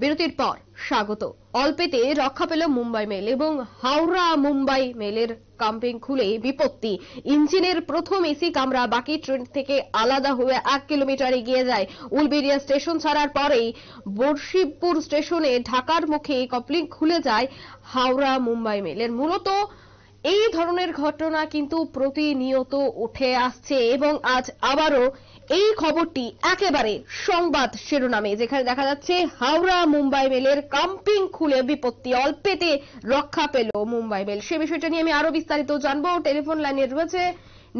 বিরতির পর স্বাগত। অল্পেতে রক্ষা পেল মুম্বাই মেল এবং হাওড়া মুম্বাই মেলের কাম্পিং খুলে বিপত্তি। ইঞ্জিনের প্রথম এসি কামরা বাকি ট্রেন থেকে আলাদা হয়ে 1 কিলোমিটার এগিয়ে যায়। উলবেড়িয়া স্টেশন ছাড়ার পরেই বর্ষিবপুর স্টেশনে ঢাকার মুখে কাম্পিং খুলে যায় হাওড়া মুম্বাই মেলের। মূলত এই ধরনের ঘটনা কিন্তু প্রতিনিয়ত উঠে আসছে এবং আজ আবারও এই খবরটি একেবারে সংবাদ শিরোনামে, যেখানে দেখা যাচ্ছে হাওড়া মুম্বাই মেলের কাম্পিং খুলে বিপত্তি, অল্পেতে রক্ষা পেল মুম্বাই মেল। সে বিষয়টা নিয়ে আমি আরো বিস্তারিত জানবো। টেলিফোন লাইনে রয়েছে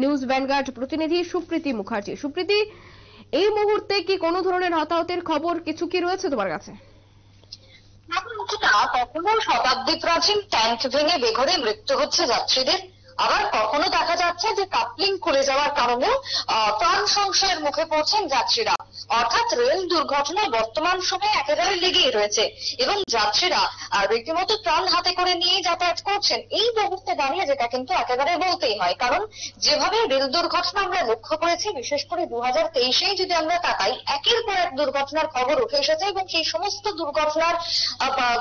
নিউজ ভ্যানগার্ড প্রতিনিধি সুপ্রীতি মুখার্জি। সুপ্রীতি, এই মুহূর্তে কি কোনো ধরনের হতাহতের খবর কিছু কি রয়েছে তোমার কাছে? কখনো শতাব্দী প্রাচীন ট্যাঙ্ক ভেঙে বেঘরে মৃত্যু হচ্ছে যাত্রীদের, আবার কখনো দেখা যাচ্ছে যে কাপলিং খুলে যাওয়ার কারণেও প্রাণ সংশয়ের মুখে পড়ছেন যাত্রীরা। অর্থাৎ রেল দুর্ঘটনা বর্তমান সময়ে একেবারে লেগেই রয়েছে এবং যাত্রীরা রীতিমতো প্রাণ হাতে করে নিয়ে যাতায়াত করছেন এই মুহূর্তে দাঁড়িয়ে, যেটা কিন্তু একেবারে বলতেই হয়। কারণ যেভাবে রেল দুর্ঘটনা আমরা লক্ষ্য করেছি, বিশেষ করে 2023-এই যদি আমরা তাকাই, একের পর এক দুর্ঘটনার খবর উঠে এসেছে এবং সেই সমস্ত দুর্ঘটনার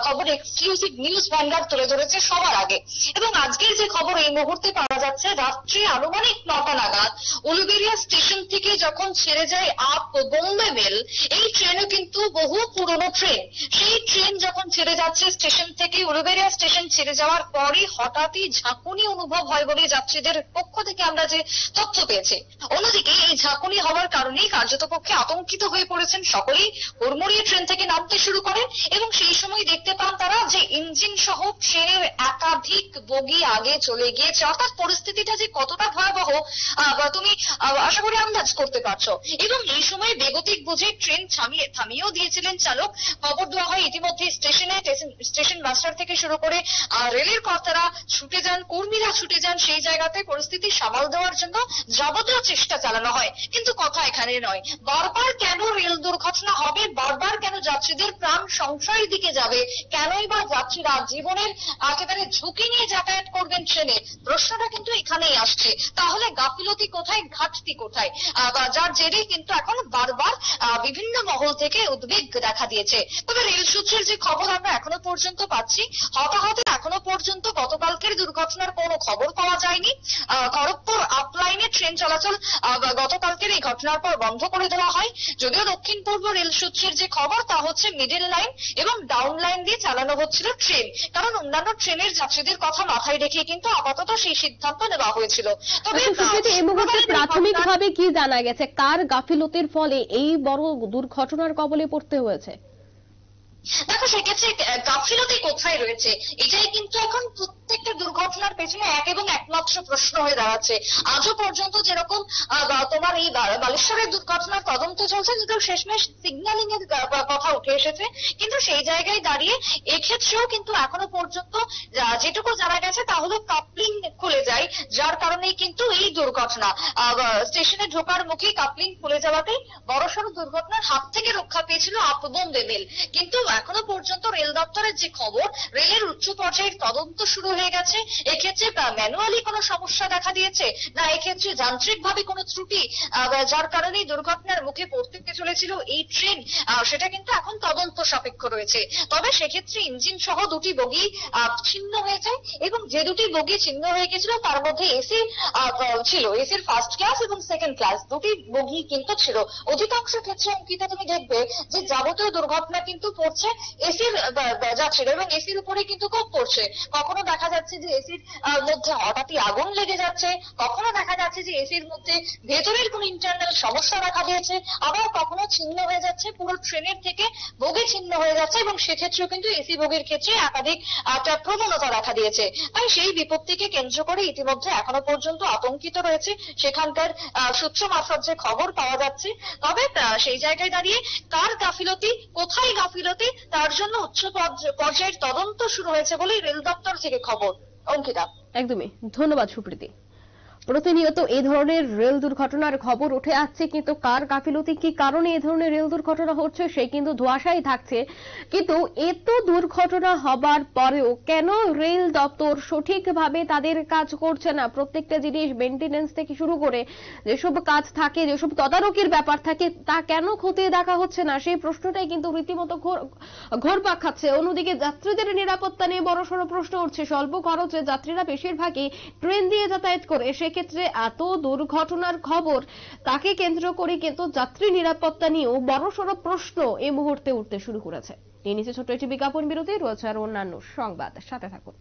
খবর এক্সক্লুসিভ নিউজ ভ্যানগার্ড তুলে ধরেছে সবার আগে। এবং আজকের যে খবর এই মুহূর্তে পাওয়া যাচ্ছে, রাত্রি আনুমানিক 9টা নাগাদ উলুবেড়িয়া স্টেশন থেকে যখন ছেড়ে যায় আপ বোম্বে মেল, এই ট্রেনও কিন্তু বহু পুরনো ট্রেন। সেই ট্রেন যখন ছেড়ে যাচ্ছে স্টেশন থেকে, উলুবেড়িয়া স্টেশন ছেড়ে যাওয়ার পরই হঠাৎই ঝাঁকুনি অনুভব হয় বলে যাত্রীদের পক্ষ থেকে আমরা যে তথ্য পেয়েছি। অন্যদিকে এই ঝাঁকুনি হওয়ার কারণেই কার্যতপক্ষে আতঙ্কিত হয়ে পড়েছেন সকলেই, হুড়মুড়িয়ে ট্রেন থেকে নামতে শুরু করেন এবং সেই সময় দেখতে পান তারা যে ইঞ্জিন সহ ট্রেনের একাধিক বগি আগে চলে গিয়েছে। অর্থাৎ পরিস্থিতিটা যে কতটা ভয়াবহ তুমি আশা করি আন্দাজ করতে পারছো। এবং এই সময় বেগতিক বুঝে ট্রেন থামিয়েও দিয়েছিলেন চালক। খবর দেওয়া হয় ইতিমধ্যে স্টেশনে, স্টেশন মাস্টার থেকে শুরু করে রেলের কর্তারা ছুটে যান, কর্মীরা ছুটে যান সেই জায়গাতে পরিস্থিতি সামাল দেওয়ার জন্য যাবতীয় চেষ্টা চালানো হয়। কিন্তু কথা এখানে নয়, বারবার কেন রেল দুর্ঘটনা হবে, বারবার কেন যাত্রীদের প্রাণ সংশয়ের দিকে যাবে, কেনই বা যাত্রীরা জীবনের একেবারে ঝুঁকি নিয়ে যাতায়াত করবেন ট্রেনে, প্রশ্নটা কিন্তু এখানেই আসছে। তাহলে গাফিলতি কোথায়, ঘাটতি কোথায়, যার জেরেই কিন্তু এখন বারবার বিভিন্ন মহল থেকে উদ্বেগ দেখা দিয়েছে। তবে রেল সূত্রের যে খবর আমরা এখনো পর্যন্ত পাচ্ছি, হতাহতের এখনো পর্যন্ত গতকালকের দুর্ঘটনার কোনো খবর পাওয়া যায়নি। খড়গপুর আপলাইনে ট্রেন চলাচল গতকালকের এই ঘটনার পর বন্ধ করে দেওয়া হয়। যদিও দক্ষিণ পূর্ব রেল সূত্রের যে খবর তা হচ্ছে মিডল লাইন এবং ডাউন লাইন দিয়ে চালানো হচ্ছিল ট্রেন, কারণ অন্যান্য ট্রেনের যাত্রীদের কথা মাথায় রেখে কিন্তু আপাতত সেই সিদ্ধান্ত নেওয়া হয়েছিল। তবে এই মুহূর্তে প্রাথমিকভাবে কি জানা গেছে, কার গাফিলতির ফলে এই বড় দুর্ঘটনার কবলে পড়তে হয়েছে? দেখো, সেক্ষেত্রে গাফিলতি কোথায় রয়েছে এটাই কিন্তু এখন প্রত্যেকটা দুর্ঘটনার পেছনে এক এবং একমাত্র প্রশ্ন হয়ে দাঁড়াচ্ছে। আজও পর্যন্ত যেরকম তোমার এই বালেশ্বরের দুর্ঘটনার তদন্ত চলছে, কিন্তু শেষমেশ সিগন্যালিং এর কথা উঠে এসেছে, কিন্তু সেই জায়গায় দাঁড়িয়ে এক্ষেত্রেও কিন্তু এখনো পর্যন্ত যেটুকু জানা গেছে তা হলো কাপলিং খুলে যায়, যার কারণেই কিন্তু এই দুর্ঘটনা। স্টেশনে ঢোকার মুখে কাপলিং খুলে যাওয়াতে বড়সড় দুর্ঘটনার হাত থেকে রক্ষা পেয়েছিল আপ বোম্বে মেল। কিন্তু এখনো পর্যন্ত রেল দপ্তরের যে খবর, রেলের উচ্চ পর্যায়ের তদন্ত শুরু হয়ে গেছে। এক্ষেত্রে ম্যানুয়ালি কোনো সমস্যা দেখা দিয়েছে না এক্ষেত্রে যান্ত্রিক ভাবে কোনো ত্রুটি, যার কারণে দুর্ঘটনার মুখে পড়তে চলেছিল এই ট্রেন, সেটা কিন্তু এখন তদন্ত সাপেক্ষ রয়েছে। তবে সেক্ষেত্রে ইঞ্জিন সহ দুটি বগি ছিন্ন হয়ে যায় এবং যে দুটি বগি ছিন্ন হয়ে গেছিল তার মধ্যে এসি ছিল, এসির ফার্স্ট ক্লাস এবং সেকেন্ড ক্লাস দুটি বগি কিন্তু ছিল। অধিকাংশ ক্ষেত্রে অঙ্কিতা তুমি দেখবে যে যাবতীয় দুর্ঘটনা কিন্তু পড়ছে এসির যাচ্ছিল এবং এসির উপরে কিন্তু খুব পড়ছে। কখনো দেখা যাচ্ছে যে এসির মধ্যে হঠাৎই আগুন লেগে যাচ্ছে, কখনো দেখা যাচ্ছে যে এসির মধ্যে ভেতরের কোন ইন্টারনাল সমস্যা দেখা দিয়েছে, আবার কখনো ছিন্ন হয়ে যাচ্ছে, পুরো ট্রেনের থেকে বগি ছিন্ন হয়ে যাচ্ছে এবং সেক্ষেত্রেও কিন্তু এসি বগির ক্ষেত্রে একাধিক প্রবণতা দেখা দিয়েছে। তাই সেই বিপত্তিকে কেন্দ্র করে ইতিমধ্যে এখনো পর্যন্ত আতঙ্কিত রয়েছে সেখানকার সূত্র মারফত যে খবর পাওয়া যাচ্ছে। তবে সেই জায়গায় দাঁড়িয়ে কার গাফিলতি, কোথায় গাফিলতি, তার জন্য উচ্চ পর্যায়ের তদন্ত শুরু হয়েছে বলেই রেল দপ্তর থেকে খবর। অঙ্কিতা, একদমই ধন্যবাদ সুপ্রীতি। প্রতিনিয়ত এই ধরনের রেল দুর্ঘটনার খবর উঠে আসছে, কিন্তু কার গাফিলতি, কি কারণে এই ধরনের রেল দুর্ঘটনা হচ্ছে সেই কিন্তু ধোঁয়াশাই থাকছে। কিন্তু এত দুর্ঘটনা হবার পরেও কেন রেল দপ্তর সঠিকভাবে তাদের কাজ করছে না? প্রত্যেকটা জিনিস মেইনটেনেন্স থেকে শুরু করে যেসব কাজ থাকে, যেসব তদারকির ব্যাপার থাকে, তা কেন খতিয়ে দেখা হচ্ছে না, সেই প্রশ্নটাই কিন্তু রীতিমতো ঘুরপাক খাচ্ছে। অন্যদিকে যাত্রীদের নিরাপত্তা নিয়ে বড়সড় প্রশ্ন উঠছে। স্বল্প খরচে যাত্রীরা বেশিরভাগই ট্রেন দিয়ে যাতায়াত করে, সেক্ষেত্রে এত দুর্ঘটনার খবর, তাকে কেন্দ্র করে কিন্তু যাত্রী নিরাপত্তা নিয়েও বড়সড় প্রশ্ন এই মুহূর্তে উঠতে শুরু করেছে। এই নিচে ছোট্ট একটি বিজ্ঞাপন বিরতি রয়েছে আর অন্যান্য সংবাদ, সাথে থাকুন।